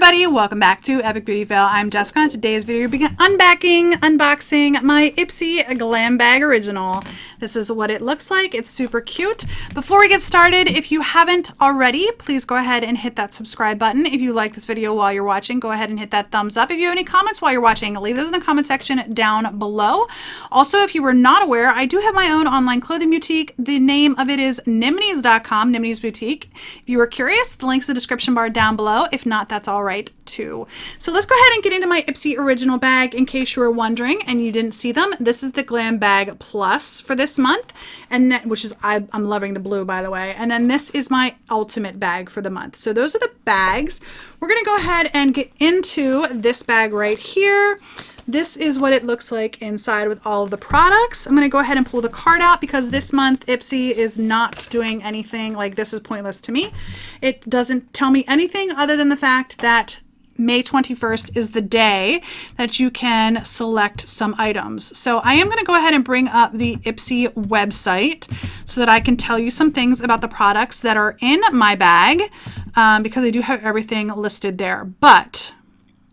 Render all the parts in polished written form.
everybody, welcome back to Epic Beauty Fail. I'm Jessica. In today's video, we're unboxing my Ipsy Glam Bag Original. This is what it looks like. It's super cute. Before we get started, if you haven't already, please go ahead and hit that subscribe button. If you like this video while you're watching, go ahead and hit that thumbs up. If you have any comments while you're watching, leave those in the comment section down below. Also, if you were not aware, I do have my own online clothing boutique. The name of it is Niminies.com, Niminies Boutique. If you were curious, the link's in the description bar down below. If not, that's all right too. So let's go ahead and get into my Ipsy original bag. In case you were wondering and you didn't see them, this is the Glam Bag Plus for this month, and that, which is I'm loving the blue, by the way. And then this is my ultimate bag for the month. So those are the bags. We're gonna go ahead and get into this bag right here. This is what it looks like inside with all of the products. I'm going to go ahead and pull the card out because this month Ipsy is not doing anything. Like, this is pointless to me. It doesn't tell me anything other than the fact that May 21st is the day that you can select some items. So I am going to go ahead and bring up the Ipsy website so that I can tell you some things about the products that are in my bag, because I do have everything listed there. But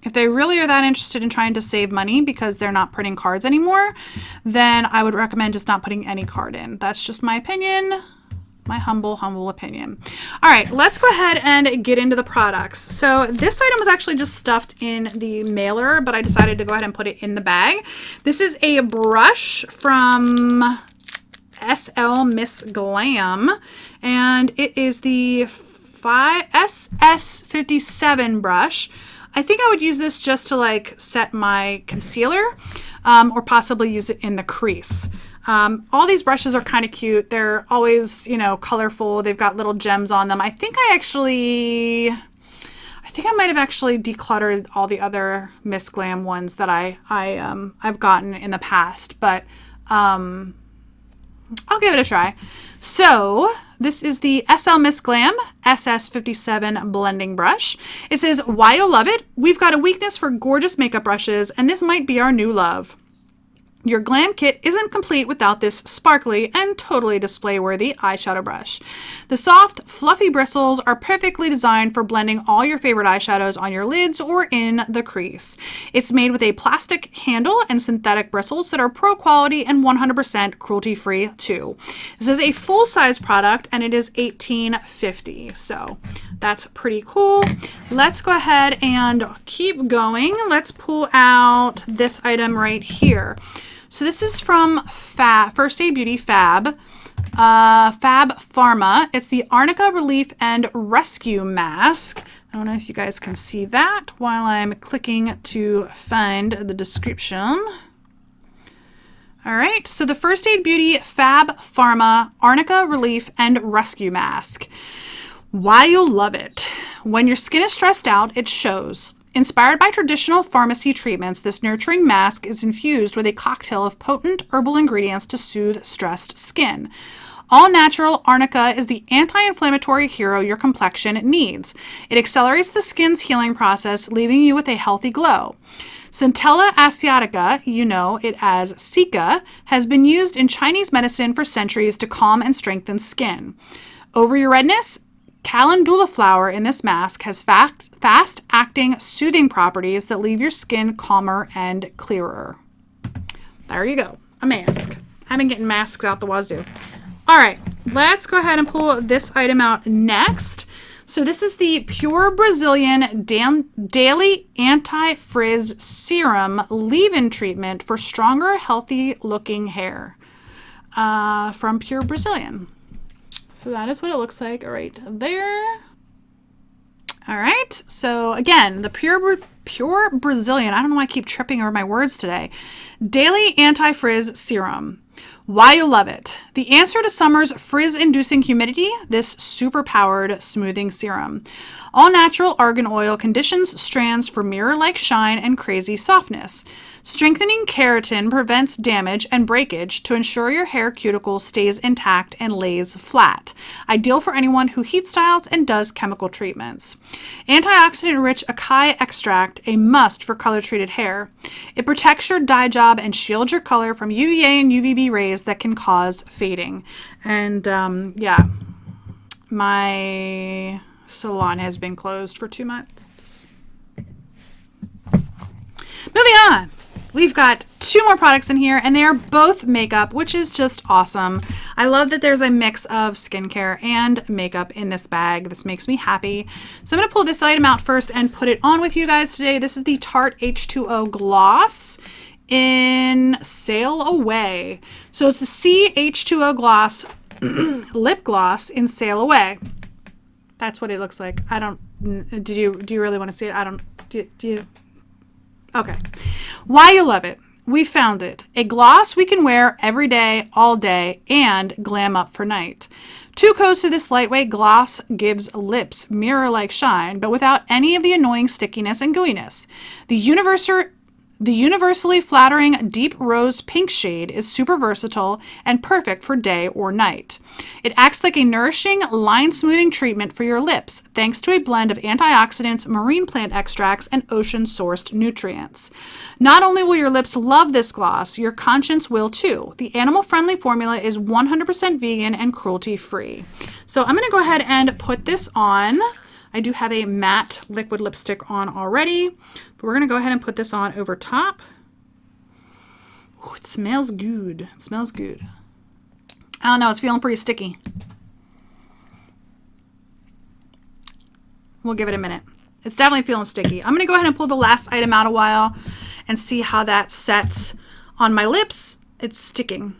if they really are that interested in trying to save money because they're not printing cards anymore, then I would recommend just not putting any card in. That's just my opinion, my humble opinion. All right, let's go ahead and get into the products. So this item was actually just stuffed in the mailer, but I decided to go ahead and put it in the bag. This is a brush from SL Miss Glam, and it is the SS57 brush. I think I would use this just to like set my concealer, or possibly use it in the crease. All these brushes are kind of cute. They're always, you know, colorful. They've got little gems on them. I think I might have actually decluttered all the other Miss Glam ones that I've gotten in the past, but I'll give it a try. So this is the SL Miss Glam SS57 blending brush. It says, "Why you'll love it. We've got a weakness for gorgeous makeup brushes, and this might be our new love. Your glam kit isn't complete without this sparkly and totally display-worthy eyeshadow brush. The soft, fluffy bristles are perfectly designed for blending all your favorite eyeshadows on your lids or in the crease. It's made with a plastic handle and synthetic bristles that are pro-quality and 100% cruelty-free too. This is a full-size product and it is $18.50. So that's pretty cool. Let's go ahead and keep going. Let's pull out this item right here. So this is from First Aid Beauty Fab Pharma. It's the Arnica Relief and Rescue Mask. I don't know if you guys can see that while I'm clicking to find the description. All right, so the First Aid Beauty Fab Pharma Arnica Relief and Rescue Mask. Why you'll love it. When your skin is stressed out, it shows. Inspired by traditional pharmacy treatments, this nurturing mask is infused with a cocktail of potent herbal ingredients to soothe stressed skin. All natural Arnica is the anti-inflammatory hero your complexion needs. It accelerates the skin's healing process, leaving you with a healthy glow. Centella asiatica, you know it as Cica, has been used in Chinese medicine for centuries to calm and strengthen skin. Over your redness, calendula flower in this mask has fast-acting, soothing properties that leave your skin calmer and clearer. There you go, a mask. I've been getting masks out the wazoo. All right, let's go ahead and pull this item out next. So this is the Pure Brazilian Daily Anti-Frizz Serum Leave-In Treatment for stronger, healthy-looking hair from Pure Brazilian. So that is what it looks like right there. All right, so again, the Pure Brazilian, I don't know why I keep tripping over my words today, Daily Anti-Frizz Serum. Why you'll love it. The answer to summer's frizz-inducing humidity, this super-powered smoothing serum. All-natural argan oil conditions strands for mirror-like shine and crazy softness. Strengthening keratin prevents damage and breakage to ensure your hair cuticle stays intact and lays flat. Ideal for anyone who heat styles and does chemical treatments. Antioxidant-rich acai extract, a must for color-treated hair. It protects your dye job and shields your color from UVA and UVB rays that can cause fading. And yeah, my salon has been closed for 2 months. Moving on. We've got 2 more products in here, and they are both makeup, which is just awesome. I love that there's a mix of skincare and makeup in this bag. This makes me happy. So I'm going to pull this item out first and put it on with you guys today. This is the Tarte H2O Gloss in Sail Away. So it's the H2O Gloss lip gloss in Sail Away. That's what it looks like. I don't, do you really want to see it? I don't, do you? Okay. Why you love it. We found it. A gloss we can wear every day, all day, and glam up for night. 2 coats of this lightweight gloss gives lips mirror-like shine, but without any of the annoying stickiness and gooiness. The universally flattering deep rose pink shade is super versatile and perfect for day or night. It acts like a nourishing, line-smoothing treatment for your lips, thanks to a blend of antioxidants, marine plant extracts, and ocean-sourced nutrients. Not only will your lips love this gloss, your conscience will too. The animal-friendly formula is 100% vegan and cruelty-free. So I'm going to go ahead and put this on. I do have a matte liquid lipstick on already, but we're going to go ahead and put this on over top. Ooh, it smells good. It smells good. I don't know. It's feeling pretty sticky. We'll give it a minute. It's definitely feeling sticky. I'm going to go ahead and pull the last item out a while and see how that sets on my lips. It's sticking.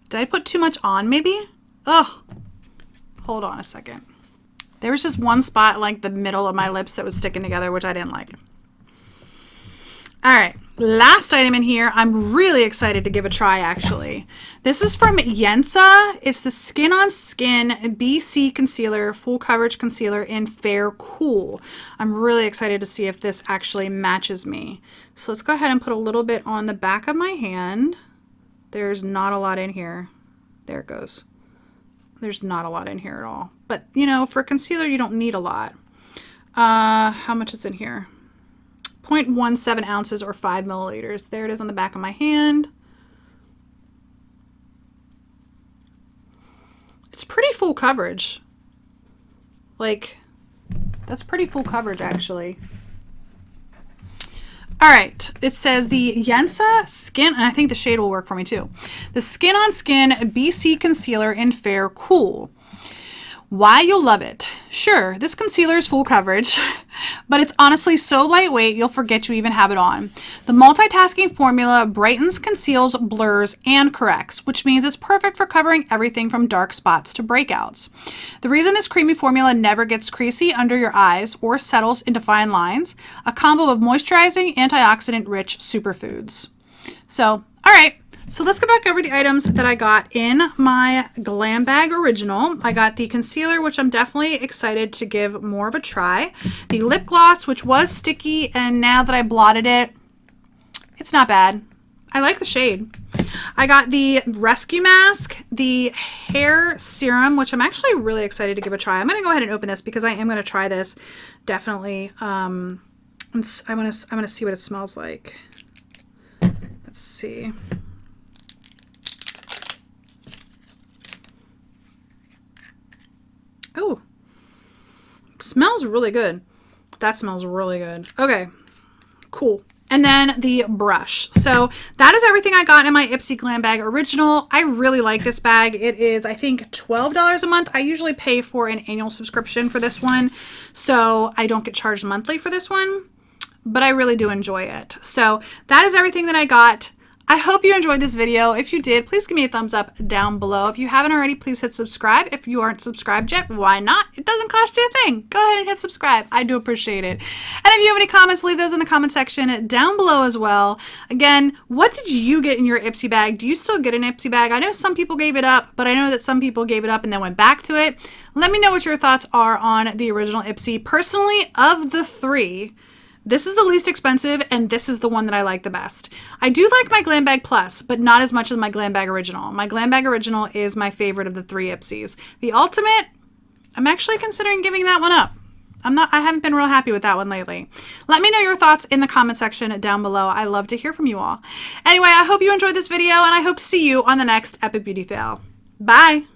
Did I put too much on maybe? Ugh. Hold on a second. There was just one spot like the middle of my lips that was sticking together, which I didn't like. All right, last item in here. I'm really excited to give a try, actually. This is from Yensa. It's the Skin on Skin BC Concealer, Full Coverage Concealer in Fair Cool. I'm really excited to see if this actually matches me. So let's go ahead and put a little bit on the back of my hand. There's not a lot in here. There it goes. There's not a lot in here at all. But, you know, for concealer, you don't need a lot. How much is in here? 0.17 ounces or 5 milliliters. There it is on the back of my hand. It's pretty full coverage. Like, that's pretty full coverage, actually. All right, it says the Yensa Skin, and I think the shade will work for me too. The Skin on Skin BC Concealer in Fair Cool. Why you'll love it. Sure, this concealer is full coverage, but it's honestly so lightweight you'll forget you even have it on. The multitasking formula brightens, conceals, blurs, and corrects, which means it's perfect for covering everything from dark spots to breakouts. The reason this creamy formula never gets creasy under your eyes or settles into fine lines, a combo of moisturizing, antioxidant-rich superfoods. So, all right. So let's go back over the items that I got in my Glam Bag Original. I got the concealer, which I'm definitely excited to give more of a try. The lip gloss, which was sticky, and now that I blotted it, it's not bad. I like the shade. I got the Rescue Mask, the hair serum, which I'm actually really excited to give a try. I'm going to go ahead and open this because I am going to try this definitely. I'm going to see what it smells like. Let's see. Oh, smells really good. That smells really good. Okay, cool. And then the brush. So that is everything I got in my Ipsy Glam Bag Original. I really like this bag. It is, I think, $12 a month. I usually pay for an annual subscription for this one, so I don't get charged monthly for this one, but I really do enjoy it. So that is everything that I got. I hope you enjoyed this video. If you did, please give me a thumbs up down below. If you haven't already, please hit subscribe. If you aren't subscribed yet, why not? It doesn't cost you a thing. Go ahead and hit subscribe. I do appreciate it. And if you have any comments, leave those in the comment section down below as well. Again, what did you get in your Ipsy bag? Do you still get an Ipsy bag? I know some people gave it up, but I know that some people gave it up and then went back to it. Let me know what your thoughts are on the original Ipsy. Personally, of the 3, this is the least expensive, and this is the one that I like the best. I do like my Glam Bag Plus, but not as much as my Glam Bag Original. My Glam Bag Original is my favorite of the 3 Ipsys. The Ultimate, I'm actually considering giving that one up. I haven't been real happy with that one lately. Let me know your thoughts in the comment section down below. I love to hear from you all. Anyway, I hope you enjoyed this video, and I hope to see you on the next Epic Beauty Fail. Bye!